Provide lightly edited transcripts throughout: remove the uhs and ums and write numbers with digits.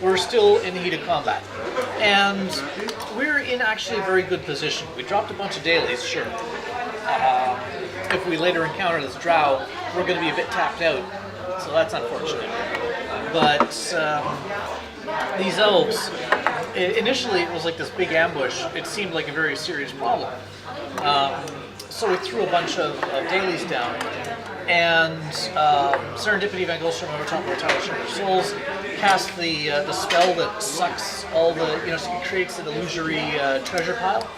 we're still in the heat of combat. And we're in actually a very good position. We dropped a bunch of dailies, sure. If we later encounter this drow, we're going to be a bit tapped out. So that's unfortunate. But these elves, initially it was like this big ambush. It seemed like a very serious problem. So we threw a bunch of dailies down. And Serendipity Van Gulstrom over top of our Tower Shimmer Souls cast the spell that sucks all the, so it creates an illusory treasure pile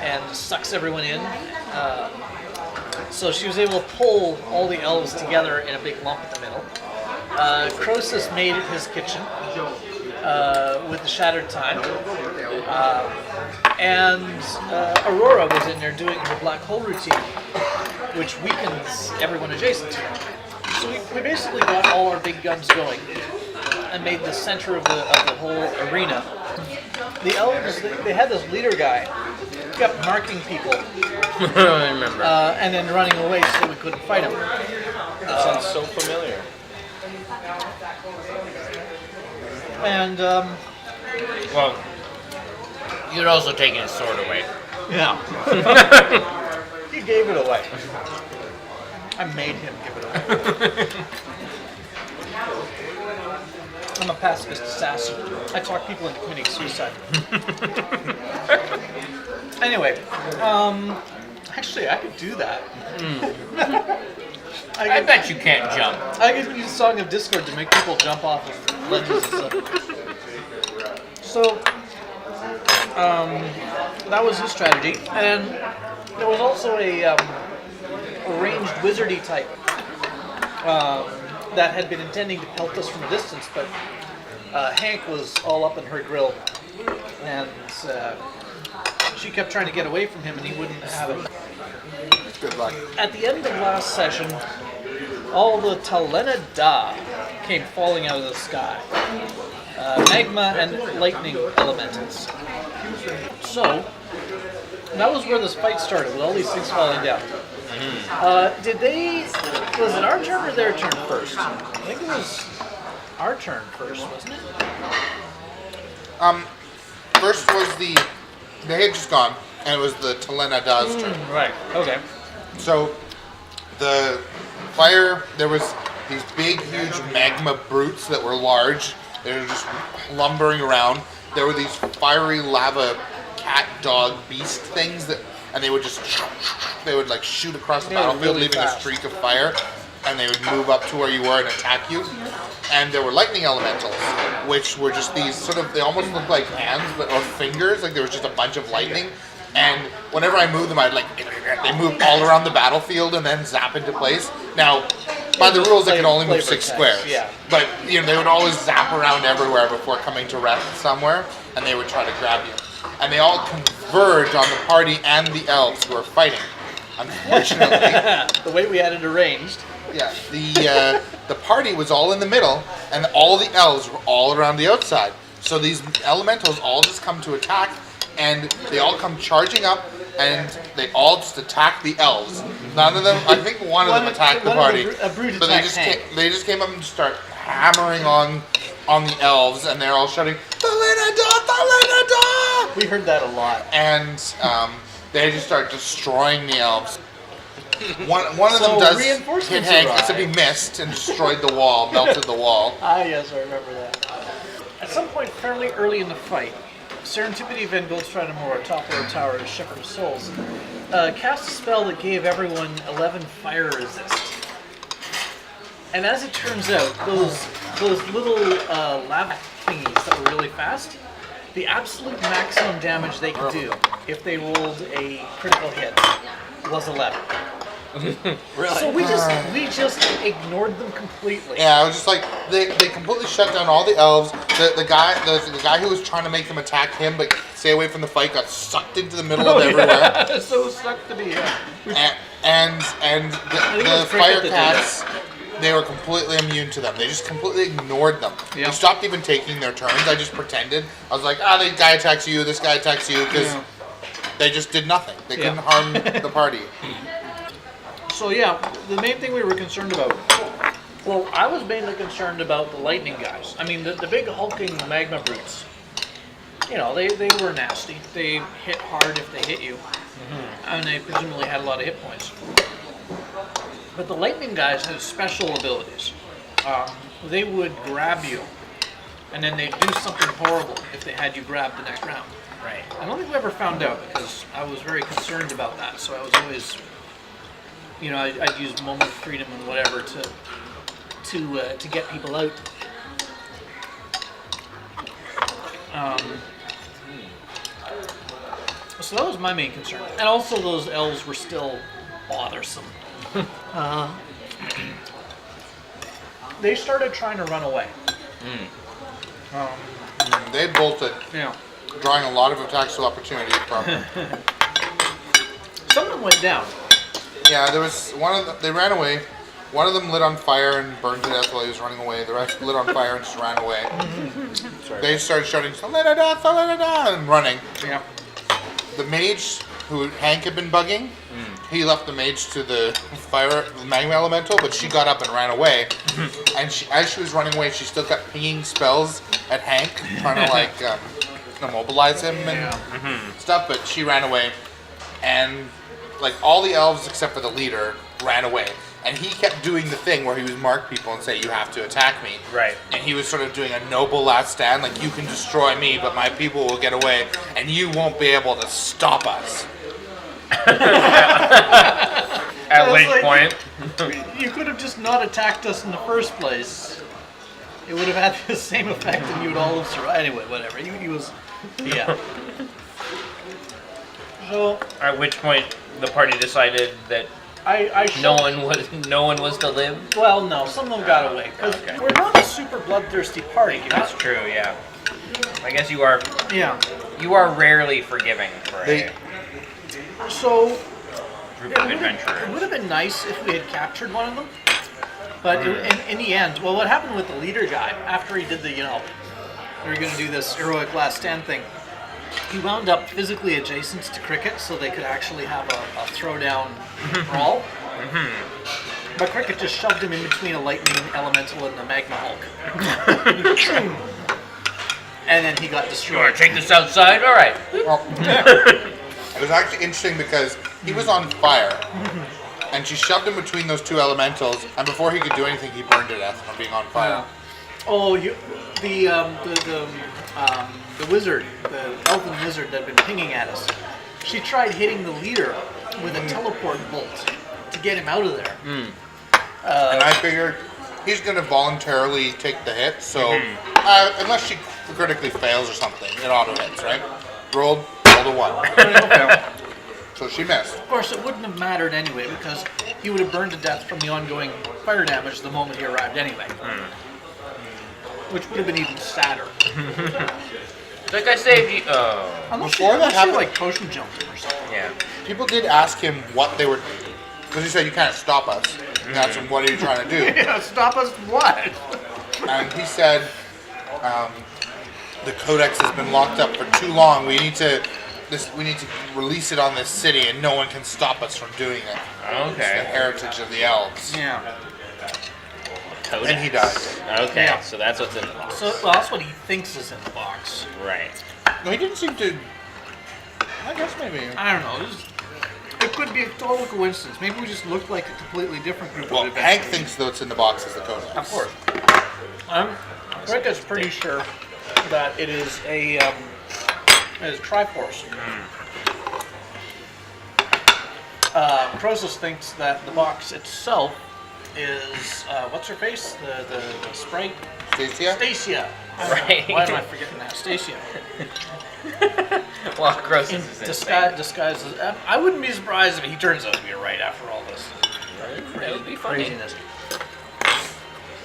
and sucks everyone in. So she was able to pull all the elves together in a big lump in the middle. Croesus made it his kitchen with the Shattered Time. And Aurora was in there doing her black hole routine, which weakens everyone adjacent to her. So we basically got all our big guns going and made the center of the whole arena. The elves, they had this leader guy who kept marking people. I remember. And then running away so we couldn't fight him. That sounds so familiar. And, well, you'd also taken his sword away. yeah. He gave it away. I made him give it away. I'm a pacifist assassin. I talk people into committing suicide. Anyway, actually, I could do that. I bet you can't jump. I could use Song of Discord to make people jump off of ledges and stuff. So, that was his strategy. And there was also a ranged wizardy type that had been intending to pelt us from a distance, but Hank was all up in her grill, and she kept trying to get away from him, and he wouldn't have it. Good luck. At the end of last session, all the Talena Da came falling out of the sky. Magma and lightning elementals. So, that was where this fight started, with all these things falling down. Was it our turn or their turn first? I think it was our turn first, wasn't it? First was they had just gone, and it was the Talena Da's turn. Right, okay. So, the fire, there was these big, huge magma brutes that were large. They were just lumbering around. There were these fiery lava cat, dog, beast things and they would like shoot across the battlefield, really leaving fast. a streak of fire, and they would move up to where you were and attack you. And there were lightning elementals, which were just these they almost looked like hands, or fingers, like there was just a bunch of lightning. And whenever I moved them, they moved all around the battlefield and then zap into place. Now, by the rules, they could only move 6 squares. Yeah. But they would always zap around everywhere before coming to rest somewhere, and they would try to grab you. And they all converge on the party and the elves who are fighting. Unfortunately, the way we had it arranged. yeah, the party was all in the middle, and all the elves were all around the outside. So these elementals all just come to attack, and they all come charging up, and they all just attack the elves. None of them, I think one of them attacked the party, but they just came up and start hammering on the elves, and they're all shouting, "Talena Da! Talena Da!" We heard that a lot. And they just start destroying the elves. One of them does hit Hank, except he missed and destroyed the wall, melted the wall. Ah, yes, I remember that. At some point fairly early in the fight, Serendipity Van Goldstrand and top of the tower of Shepherd of Souls cast a spell that gave everyone 11 fire resist. And as it turns out, those little lava thingies that were really fast, the absolute maximum damage they could do if they rolled a critical hit was 11. Really? So we just ignored them completely. Yeah, it was just like they completely shut down all the elves. The guy who was trying to make them attack him but stay away from the fight got sucked into the middle of everywhere. Yeah. So sucked to be. Yeah. And the fire cats, they were completely immune to them. They just completely ignored them. Yeah. They stopped even taking their turns. I just pretended. I was like, this guy attacks you, this guy attacks you, because they just did nothing. They couldn't harm the party. So yeah, the main thing we were concerned about Well, I was mainly concerned about the lightning guys. I mean, the big hulking magma brutes. You know, they were nasty. They hit hard if they hit you, and they presumably had a lot of hit points. But the lightning guys had special abilities. They would grab you, and then they'd do something horrible if they had you grabbed the next round. Right. I don't think we ever found out because I was very concerned about that. So I was always, you know, I'd use moment of freedom and whatever to get people out. So that was my main concern, and also those elves were still bothersome. They started trying to run away. They bolted, Yeah. drawing a lot of attacks to opportunity from them. Some of them went down. Yeah, there was one of them, they ran away. One of them lit on fire and burned to death while he was running away. The rest lit on fire and just ran away. They started shouting, "Solidada, Solidada," and running. Yeah. The mage who Hank had been bugging, he left the mage to the magma elemental, but she got up and ran away. And as she was running away, she still kept pinging spells at Hank, trying to like immobilize him and stuff. But she ran away, and like all the elves except for the leader ran away. And he kept doing the thing where he would mark people and say, "You have to attack me." Right. And he was sort of doing a noble last stand, like, "You can destroy me, but my people will get away, and you won't be able to stop us." At which point, You could have just not attacked us in the first place. It would have had the same effect, and you would all have survived. Anyway, whatever. He was, yeah. So at which point the party decided that I no showed- one was to live. Well, no, some of them got away. 'Cause Okay. we're not a super bloodthirsty party. That's true. Yeah. I guess you are Yeah. rarely forgiving for They- a So group of it adventurers. would have been nice if we had captured one of them. But in the end, well, what happened with the leader guy after he did the, you know, we were going to do this heroic last stand thing, he wound up physically adjacent to Cricket so they could actually have a throwdown brawl. But Cricket just shoved him in between a lightning elemental and the magma hulk. And then he got You want destroyed. to take this outside? All right. Well, it was actually interesting because he was on fire, and she shoved him between those two elementals, and before he could do anything, he burned to death from being on fire. Oh, the wizard, the elven wizard that had been pinging at us, she tried hitting the leader with a teleport bolt to get him out of there. And I figured he's going to voluntarily take the hit, so unless she critically fails or something, it auto hits, right? Rolled a 1. So she missed. Of course, it wouldn't have mattered anyway because he would have burned to death from the ongoing fire damage the moment he arrived anyway. Which would have been even sadder. Like I saved you. Oh. Unless Before that she happened- like potion jumped him or something. Yeah. People did ask him what they were, because he said, "You can't stop us." And asked him, "What are you trying to do?" Yeah, stop us what? And he said, "The codex has been locked up for too long. We need to release it on this city, and no one can stop us from doing it. It's the Okay. heritage of the elves." Yeah. And he died. Okay. Yeah. So that's what's in the box. So, well, that's what he thinks is in the box. Right. No, he didn't seem to. I guess maybe. I don't know. It could be a total coincidence. Maybe we just looked like a completely different group Well, of Hank adventurers. thinks what's in the box is the codex. Of course. Rick is pretty sure that it is it is Triforce. Croesus thinks that the box itself is what's her face? The sprite? Stacia? Stacia. Right. Why am I forgetting that? Stacia. Well, gross In is disguise as, I wouldn't be surprised if he turns out to be right after all this That would be funny. craziness.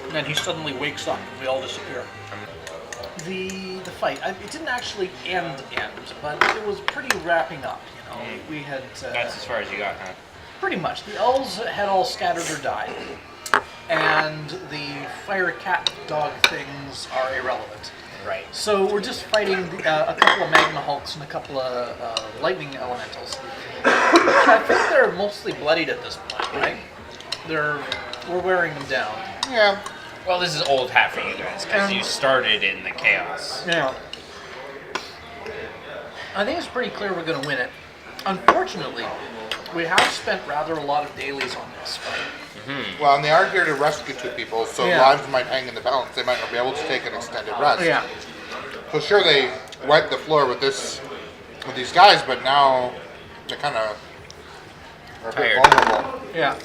And then he suddenly wakes up and we all disappear. The fight, it didn't actually end, but it was pretty wrapping up. You know, we had That's as far as you got, huh? pretty much the elves had all scattered or died, and the fire cat dog things are irrelevant. Right. So we're just fighting a couple of magma hulks and a couple of lightning elementals. I think they're mostly bloodied at this point, right? They're we're wearing them down. Yeah. Well, this is old hat for you guys because you started in the chaos. Yeah. I think it's pretty clear we're going to win it. Unfortunately, we have spent rather a lot of dailies on this fight. Well, and they are here to rescue 2 people, so Yeah. lives might hang in the balance. They might not be able to take an extended rest. Yeah. So sure, they wiped the floor with these guys, but now they're kind of a bit Tired. vulnerable. Yeah.